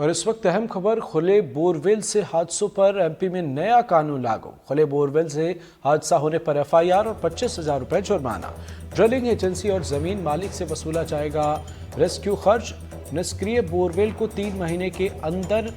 और इस वक्त अहम खबर, खुले बोरवेल से हादसों पर एमपी में नया कानून लागू। खुले बोरवेल से हादसा होने पर एफआईआर और 25,000 रुपए जुर्माना। ड्रिलिंग एजेंसी और जमीन मालिक से वसूला जाएगा रेस्क्यू खर्च। निष्क्रिय बोरवेल को 3 महीने के अंदर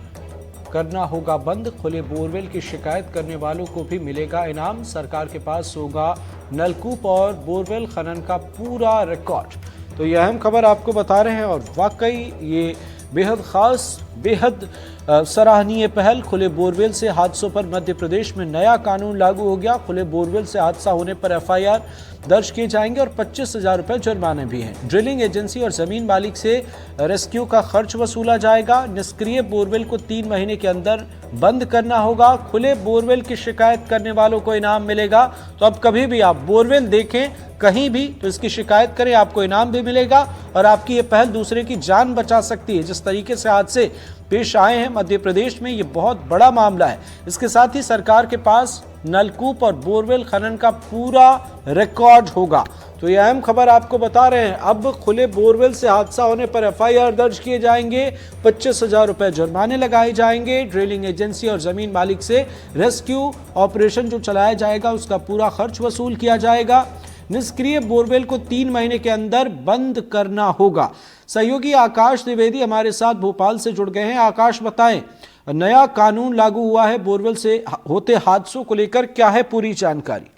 करना होगा बंद। खुले बोरवेल की शिकायत करने वालों को भी मिलेगा इनाम। सरकार के पास होगा नलकूप और बोरवेल खनन का पूरा रिकॉर्ड। तो ये अहम खबर आपको बता रहे हैं और वाकई ये बेहद खास, बेहद सराहनीय पहल। खुले बोरवेल से हादसों पर मध्य प्रदेश में नया कानून लागू हो गया। खुले बोरवेल से हादसा होने पर एफआईआर दर्ज किए जाएंगे और 25,000 रुपए जुर्माने भी हैं। ड्रिलिंग एजेंसी और जमीन मालिक से रेस्क्यू का खर्च वसूला जाएगा। निष्क्रिय बोरवेल को 3 महीने के अंदर बंद करना होगा। खुले बोरवेल की शिकायत करने वालों को इनाम मिलेगा। तो अब कभी भी आप बोरवेल देखें कहीं भी तो इसकी शिकायत करें, आपको इनाम भी मिलेगा और आपकी ये पहल दूसरे की जान बचा सकती है। जिस तरीके से हादसे पेश आए हैं मध्य प्रदेश में, ये बहुत बड़ा मामला है। इसके साथ ही सरकार के पास नलकूप और बोरवेल खनन का पूरा रिकॉर्ड होगा। तो ये अहम खबर आपको बता रहे हैं। अब खुले बोरवेल से हादसा होने पर एफआईआर दर्ज किए जाएंगे, 25,000 रुपए जुर्माने लगाए जाएंगे। ड्रिलिंग एजेंसी और जमीन मालिक से रेस्क्यू ऑपरेशन जो चलाया जाएगा उसका पूरा खर्च वसूल किया जाएगा। निष्क्रिय बोरवेल को 3 महीने के अंदर बंद करना होगा। सहयोगी आकाश द्विवेदी हमारे साथ भोपाल से जुड़ गए हैं। आकाश, बताएं, नया कानून लागू हुआ है बोरवेल से होते हादसों को लेकर, क्या है पूरी जानकारी?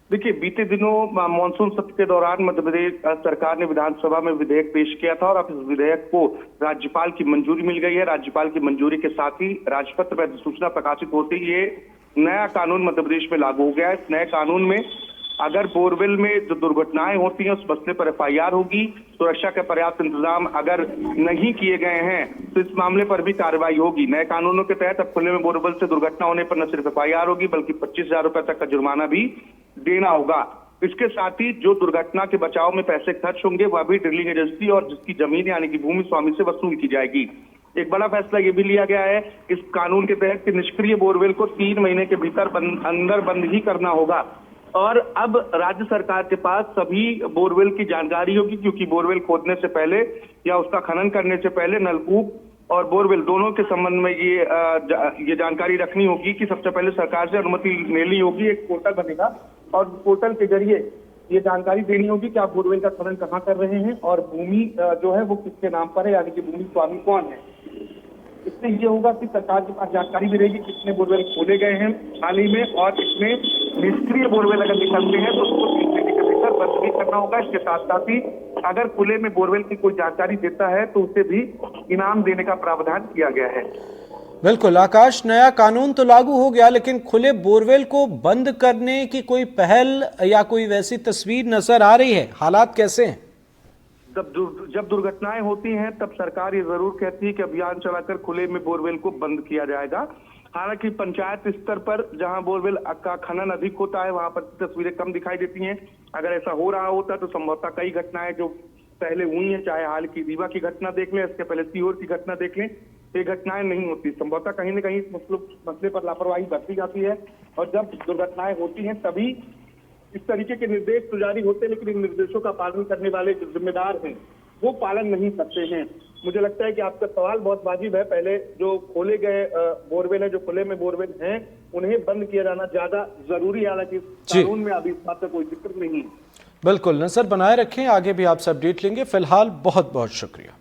देखिए, बीते दिनों मानसून सत्र के दौरान मध्य प्रदेश सरकार ने विधानसभा में विधेयक पेश किया था और अब इस विधेयक को राज्यपाल की मंजूरी मिल गई है। राज्यपाल की मंजूरी के साथ ही राजपत्र पर अधिसूचना प्रकाशित होते ही ये नया कानून मध्य प्रदेश में लागू हो गया है। इस नए कानून में अगर बोरवेल में जो दुर्घटनाएं होती हैं उस मसले पर एफआईआर होगी। सुरक्षा के पर्याप्त इंतजाम अगर नहीं किए गए हैं तो इस मामले पर भी कार्रवाई होगी। नए कानूनों के तहत अब खुले में बोरवेल से दुर्घटना होने पर न सिर्फ एफआईआर होगी बल्कि 25,000 रुपए तक का जुर्माना भी देना होगा। इसके साथ ही जो दुर्घटना के बचाव में पैसे खर्च होंगे वह भी ड्रिलिंग एजेंसी और जिसकी जमीन यानी कि भूमि स्वामी से वसूल की जाएगी। एक बड़ा फैसला ये भी लिया गया है इस कानून के तहत कि निष्क्रिय बोरवेल को 3 महीने के भीतर अंदर बंद ही करना होगा। और अब राज्य सरकार के पास सभी बोरवेल की जानकारी होगी, क्योंकि बोरवेल खोदने से पहले या उसका खनन करने से पहले नलकूप और बोरवेल दोनों के संबंध में ये जानकारी रखनी होगी कि सबसे पहले सरकार से अनुमति लेनी होगी। एक पोर्टल बनेगा और पोर्टल के जरिए ये जानकारी देनी होगी कि आप बोरवेल का खनन कहाँ कर रहे हैं और भूमि जो है वो किसके नाम पर है, यानी कि भूमि स्वामी कौन है। इससे ये होगा कि सरकार के पास जानकारी भी रहेगी कितने बोरवेल खोले गए हैं हाल ही में, और इसमें निष्क्रिय बोरवेल अगर निकलते हैं तो उसको 3 महीने के भीतर बंद भी करना होगा। इसके साथ साथ ही अगर खुले में बोरवेल की कोई जानकारी देता है तो उसे भी इनाम देने का प्रावधान किया गया है। बिल्कुल आकाश, नया कानून तो लागू हो गया लेकिन खुले बोरवेल को बंद करने की कोई पहल या कोई वैसी तस्वीर नजर आ रही है? हालात कैसे हैं? जब दुर्घटनाएं होती हैं तब सरकार ये जरूर कहती है कि अभियान चलाकर खुले में बोरवेल को बंद किया जाएगा। हालांकि पंचायत स्तर पर जहां बोरवेल का खनन अधिक होता है वहां पर तस्वीरें कम दिखाई देती हैं। अगर ऐसा हो रहा होता तो संभवतः कई घटनाएं जो पहले हुई हैं, चाहे हाल की रीवा की घटना देख लें, इसके पहले सीहोर की घटना देख लें, ये घटनाएं नहीं होती। संभवतः कहीं न कहीं इस मसले पर लापरवाही बरती जाती है और जब दुर्घटनाएं होती हैं तभी इस तरीके के निर्देश तो जारी होते हैं, लेकिन इन निर्देशों का पालन करने वाले जो जिम्मेदार हैं वो पालन नहीं करते हैं। मुझे लगता है कि आपका सवाल बहुत वाजिब है। पहले जो खोले गए बोरवेल है, जो खुले में बोरवेल हैं, उन्हें बंद किया जाना ज्यादा जरूरी है। हालांकि कानून में अभी इस बात पर कोई दिक्कत नहीं है। बिल्कुल, नजर बनाए रखें, आगे भी आपसे अपडेट लेंगे। फिलहाल बहुत बहुत शुक्रिया।